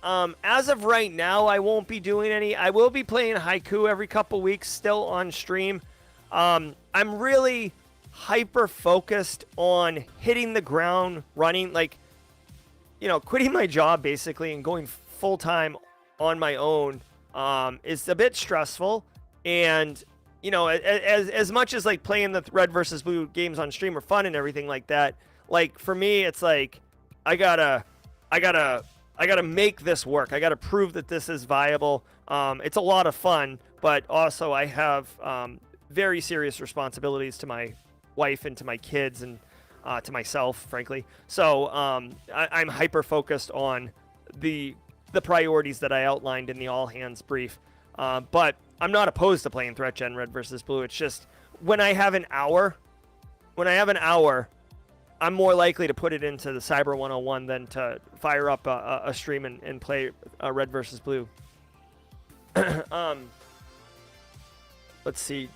As of right now, I won't be doing any. I will be playing Haiku every couple weeks, still on stream. I'm really hyper focused on hitting the ground running, like quitting my job basically and going full time on my own is a bit stressful. And as much as like playing the Red versus Blue games on stream are fun and everything like that, like for me it's like I gotta make this work. I gotta prove that this is viable. It's a lot of fun, but also I have very serious responsibilities to my wife and to my kids and to myself, frankly. So I'm hyper focused on the priorities that I outlined in the all hands brief. But I'm not opposed to playing Threat Gen Red versus Blue. It's just when I have an hour, I'm more likely to put it into the Cyber 101 than to fire up a stream and play Red versus Blue. Let's see.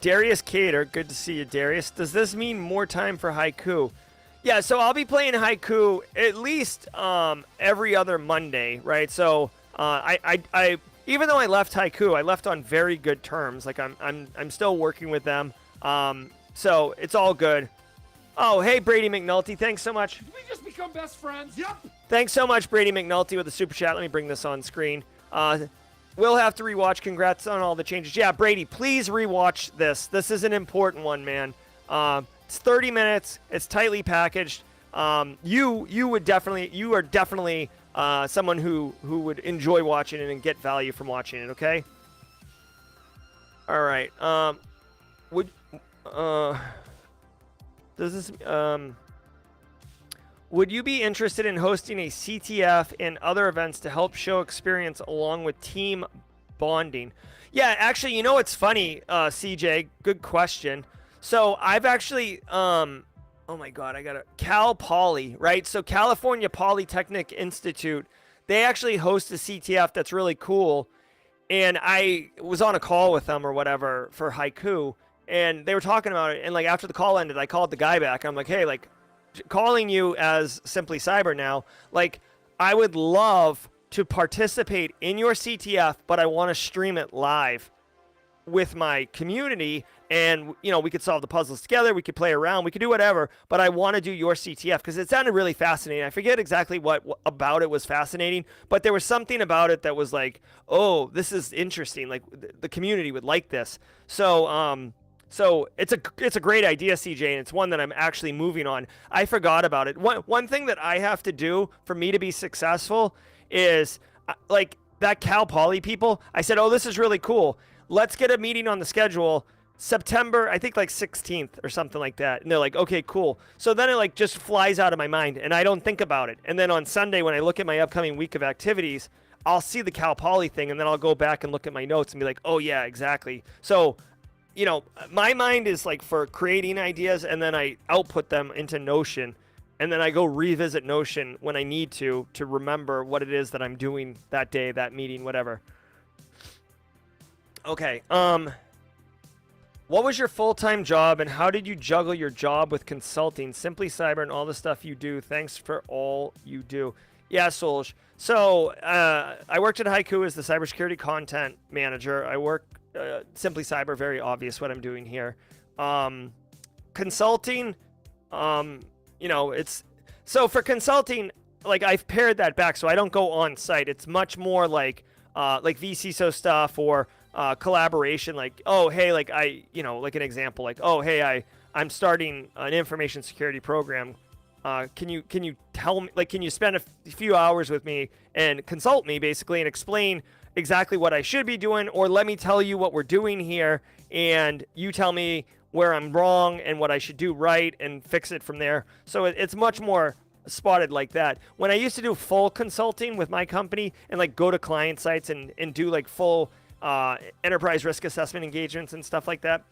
Darius Cater, good to see you, Darius. Does this mean more time for Haiku? Yeah, so I'll be playing Haiku at least every other Monday, right? So I even though I left Haiku, I left on very good terms. Like I'm still working with them. So it's all good. Oh, hey Brady McNulty, thanks so much. Did we just become best friends? Yep. Thanks so much, Brady McNulty, with the super chat. Let me bring this on screen. We'll have to rewatch. Congrats on all the changes. Yeah, Brady, please rewatch this. This is an important one, man. It's 30 minutes. It's tightly packaged. You are definitely someone who would enjoy watching it and get value from watching it. Okay. All right. Would you be interested in hosting a CTF and other events to help show experience along with team bonding? Yeah, actually, it's funny, CJ, good question. So I've actually, oh my God, Cal Poly, right? So California Polytechnic Institute, they actually host a CTF that's really cool. And I was on a call with them or whatever for Haiku, and they were talking about it. And like after the call ended, I called the guy back. I'm like, hey, like, calling you as Simply Cyber now, like I would love to participate in your CTF, but I want to stream it live with my community, and we could solve the puzzles together, we could play around, we could do whatever, but I want to do your CTF because it sounded really fascinating. I forget exactly what about it was fascinating, but there was something about it that was like, oh, this is interesting, like the community would like this. So it's a great idea, CJ, and it's one that I'm actually moving on. I forgot about it. One thing that I have to do for me to be successful is like that Cal Poly people. I said, oh, this is really cool. Let's get a meeting on the schedule September, I think like 16th or something like that. And they're like, okay, cool. So then it like just flies out of my mind and I don't think about it. And then on Sunday, when I look at my upcoming week of activities, I'll see the Cal Poly thing and then I'll go back and look at my notes and be like, oh yeah, exactly. So, you know, my mind is like for creating ideas and then I output them into Notion. And then I go revisit Notion when I need to remember what it is that I'm doing that day, that meeting, whatever. Okay. What was your full-time job and how did you juggle your job with consulting, Simply Cyber, and all the stuff you do? Thanks for all you do. Yeah, Solj. So I worked at Haiku as the cybersecurity content manager. I work Simply Cyber, very obvious what I'm doing here. Consulting, you know, it's so for consulting, like I've pared that back, so I don't go on site. It's much more like vCISO stuff or collaboration, like, oh, hey, like you know, like an example, like, oh, hey, I'm starting an information security program. Can you tell me, like, can you spend a few hours with me and consult me basically and explain exactly what I should be doing, or let me tell you what we're doing here and you tell me where I'm wrong and what I should do right and fix it from there. So it's much more spotted like that. When I used to do full consulting with my company and like go to client sites and do like full enterprise risk assessment engagements and stuff like that,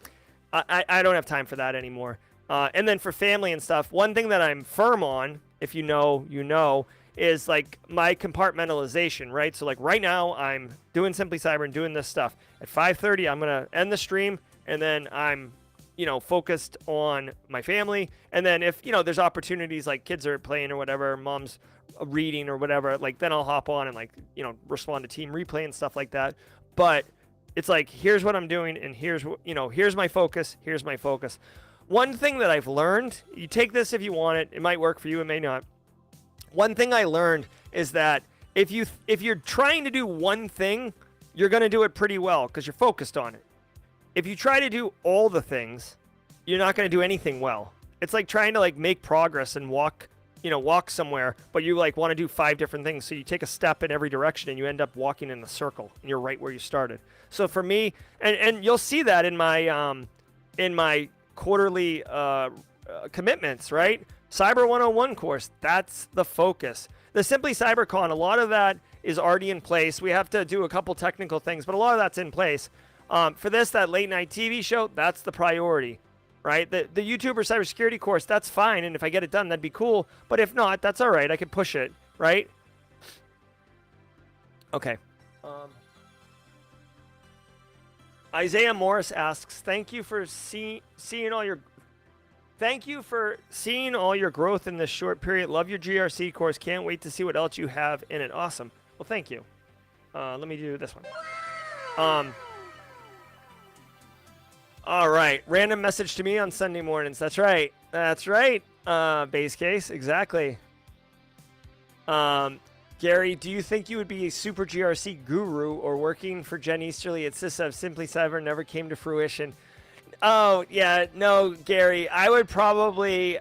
I don't have time for that anymore. And then for family and stuff, one thing that I'm firm on, if you know, you know, is like my compartmentalization, right? So like right now I'm doing Simply Cyber and doing this stuff. At 5:30, I'm going to end the stream and then I'm, you know, focused on my family. And then if, you know, there's opportunities like kids are playing or whatever, mom's reading or whatever, like then I'll hop on and like, you know, respond to team replay and stuff like that. But it's like, here's what I'm doing and here's what, you know, here's my focus. Here's my focus. One thing that I've learned, you take this if you want it, it might work for you, it may not. One thing I learned is that if you're trying to do one thing, you're going to do it pretty well because you're focused on it. If you try to do all the things, you're not going to do anything well. It's like trying to like make progress and walk somewhere, but you like want to do 5 different things. So you take a step in every direction and you end up walking in a circle and you're right where you started. So for me, and you'll see that in my quarterly commitments, right? Cyber 101 course, that's the focus. The Simply CyberCon, a lot of that is already in place. We have to do a couple technical things, but a lot of that's in place. For this, that late night TV show, that's the priority, right? The YouTuber cybersecurity course, that's fine. And if I get it done, that'd be cool. But if not, that's all right. I can push it, right? Okay. Isaiah Morris asks, thank you for seeing all your growth in this short period. Love your GRC course. Can't wait to see what else you have in it. Awesome. Well, thank you. Let me do this one. All right. Random message to me on Sunday mornings. That's right. That's right. Base case. Exactly. Gary, do you think you would be a super GRC guru or working for Jen Easterly at CISA if Simply Cyber never came to fruition? Oh, yeah. No, Gary, I'd probably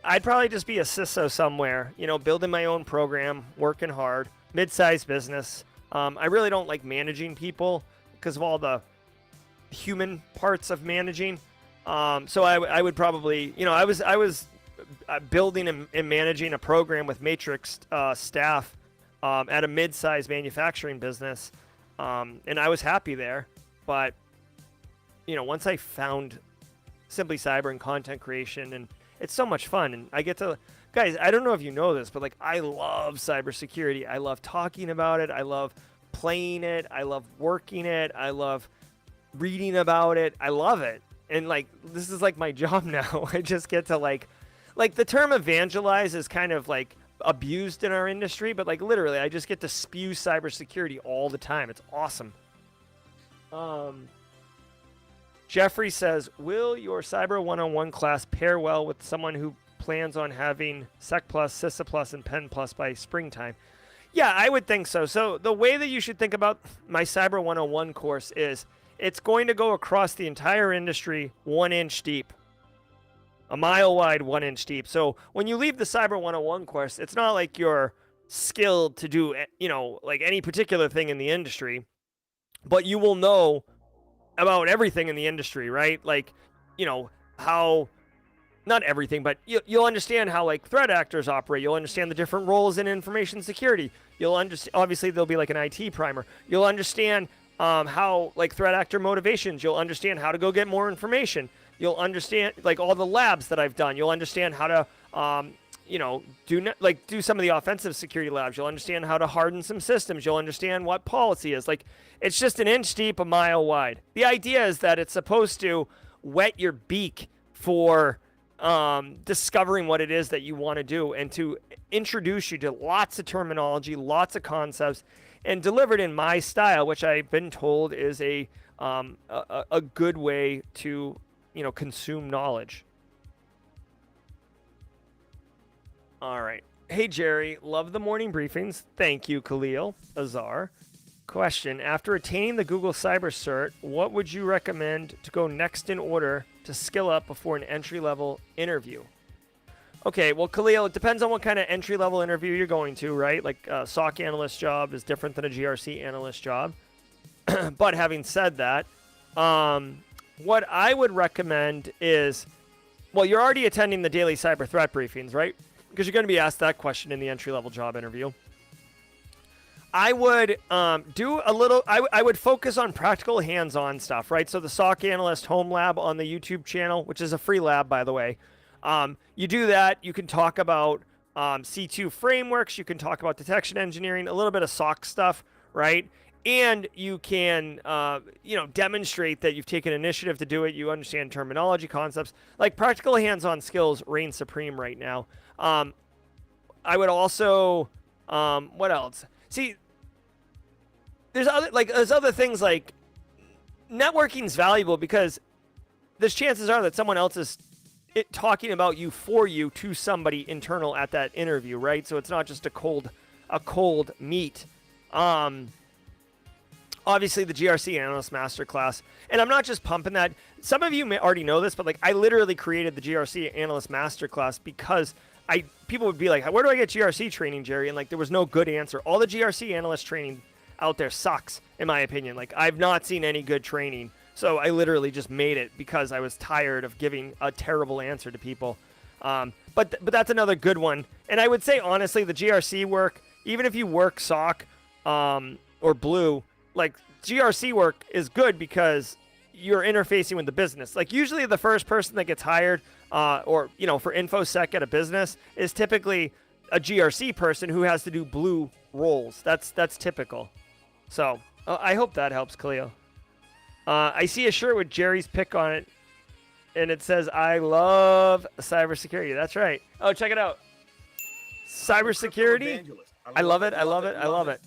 just be a CISO somewhere, you know, building my own program, working hard, mid-sized business. I really don't like managing people because of all the human parts of managing. So I would probably, you know, I was building and managing a program with Matrix staff at a mid-sized manufacturing business, and I was happy there. But, you know, once I found Simply Cyber and content creation, and it's so much fun, and I get to, guys, I don't know if you know this, but like I love cybersecurity. I love talking about it. I love playing it. I love working it. I love reading about it. I love it. And like, this is like my job now. I just get to like the term evangelize is kind of like abused in our industry, but like literally I just get to spew cybersecurity all the time. It's awesome. Jeffrey says, will your Cyber 101 class pair well with someone who plans on having Sec Plus, CISA Plus, and Pen Plus by springtime? Yeah, I would think so. So the way that you should think about my Cyber 101 course is it's going to go across the entire industry 1 inch deep. A mile wide, 1 inch deep. So when you leave the Cyber 101 course, it's not like you're skilled to do, you know, like any particular thing in the industry, but you will know about everything in the industry, right? Like how, not everything, but you'll understand how like threat actors operate. You'll understand the different roles in information security. You'll understand, obviously there'll be like an IT primer. You'll understand how like threat actor motivations. You'll understand how to go get more information. You'll understand like all the labs that I've done. You'll understand how to, do some of the offensive security labs. You'll understand how to harden some systems. You'll understand what policy is. Like, it's just an inch deep, a mile wide. The idea is that it's supposed to whet your beak for discovering what it is that you want to do and to introduce you to lots of terminology, lots of concepts, and delivered in my style, which I've been told is a good way to, consume knowledge. All right. Hey, Jerry. Love the morning briefings. Thank you, Khalil Azar. Question. After attaining the Google Cyber Cert, what would you recommend to go next in order to skill up before an entry-level interview? Okay, well, Khalil, it depends on what kind of entry-level interview you're going to, right? Like a SOC analyst job is different than a GRC analyst job. But having said that, what I would recommend is, well, you're already attending the daily cyber threat briefings, right? Because you're going to be asked that question in the entry-level job interview. I would I would focus on practical hands-on stuff, right? So the SOC Analyst Home Lab on the YouTube channel, which is a free lab, by the way. You do that, you can talk about C2 frameworks, you can talk about detection engineering, a little bit of SOC stuff, right? And you can, demonstrate that you've taken initiative to do it. You understand terminology, concepts. Like practical hands-on skills reign supreme right now. I would also, what else? See, there's other things like networking's valuable because there's chances are that someone else is talking about you for you to somebody internal at that interview, right? So it's not just a cold meet. Obviously the GRC Analyst Masterclass, and I'm not just pumping that. Some of you may already know this, but like I literally created the GRC Analyst Masterclass because people would be like, where do I get GRC training, Jerry? And like, there was no good answer. All the GRC analyst training out there sucks, in my opinion. Like, I've not seen any good training. So I literally just made it because I was tired of giving a terrible answer to people. But that's another good one. And I would say, honestly, the GRC work, even if you work SOC or Blue, like GRC work is good because you're interfacing with the business. Like usually the first person that gets hired for InfoSec at a business is typically a GRC person who has to do Blue roles. That's typical. So I hope that helps, Cleo. I see a shirt with Jerry's pick on it, and it says, I love cybersecurity. That's right. Oh, check it out. Cybersecurity. I love it. I love it. I love it.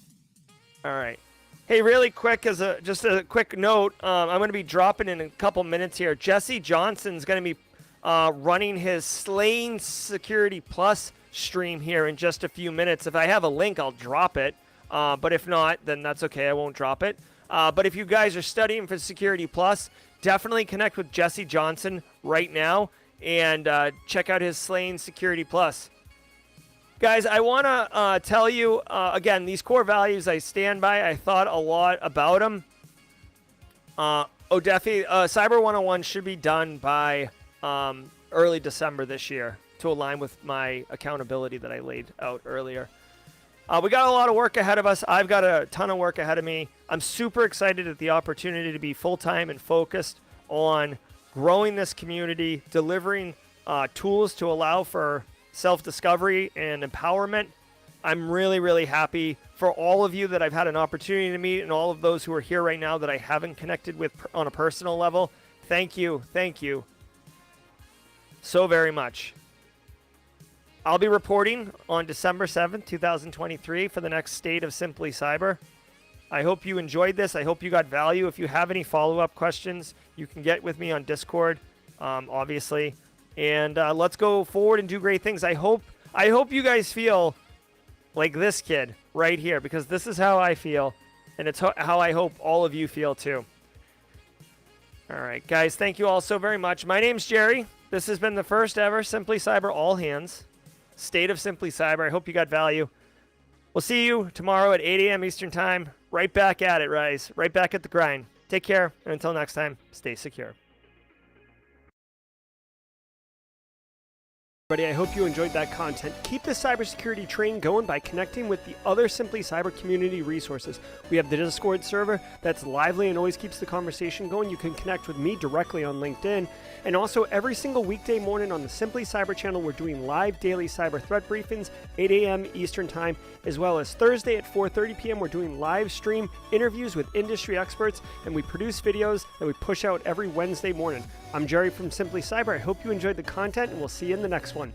All right. Hey, really quick, just a quick note, I'm going to be dropping in a couple minutes here. Jesse Johnson's going to be running his Slaying Security Plus stream here in just a few minutes. If I have a link, I'll drop it. But if not, then that's okay. I won't drop it. But if you guys are studying for Security Plus, definitely connect with Jesse Johnson right now and check out his Slaying Security Plus. Guys, I want to tell you, again, these core values I stand by. I thought a lot about them. Odefi, Cyber 101 should be done by early December this year to align with my accountability that I laid out earlier. We got a lot of work ahead of us. I've got a ton of work ahead of me. I'm super excited at the opportunity to be full-time and focused on growing this community, delivering tools to allow for self-discovery and empowerment. I'm really, really happy for all of you that I've had an opportunity to meet and all of those who are here right now that I haven't connected with on a personal level. Thank you. Thank you so very much. I'll be reporting on December 7th, 2023 for the next state of Simply Cyber. I hope you enjoyed this. I hope you got value. If you have any follow-up questions, you can get with me on Discord, obviously. And let's go forward and do great things. I hope you guys feel like this kid right here, because this is how I feel, and it's how I hope all of you feel too. All right, guys, thank you all so very much. My name's Jerry. This has been the first ever Simply Cyber All Hands State of Simply Cyber. I hope you got value. We'll see you tomorrow at 8 a.m. Eastern Time. Right back at it, Rise. Right back at the grind. Take care, and until next time, stay secure. Everybody, I hope you enjoyed that content. Keep the cybersecurity train going by connecting with the other Simply Cyber community resources. We have the Discord server that's lively and always keeps the conversation going. You can connect with me directly on LinkedIn. And also, every single weekday morning on the Simply Cyber channel, we're doing live daily cyber threat briefings, 8 a.m. Eastern Time, as well as Thursday at 4:30 p.m. We're doing live stream interviews with industry experts, and we produce videos that we push out every Wednesday morning. I'm Jerry from Simply Cyber. I hope you enjoyed the content, and we'll see you in the next one.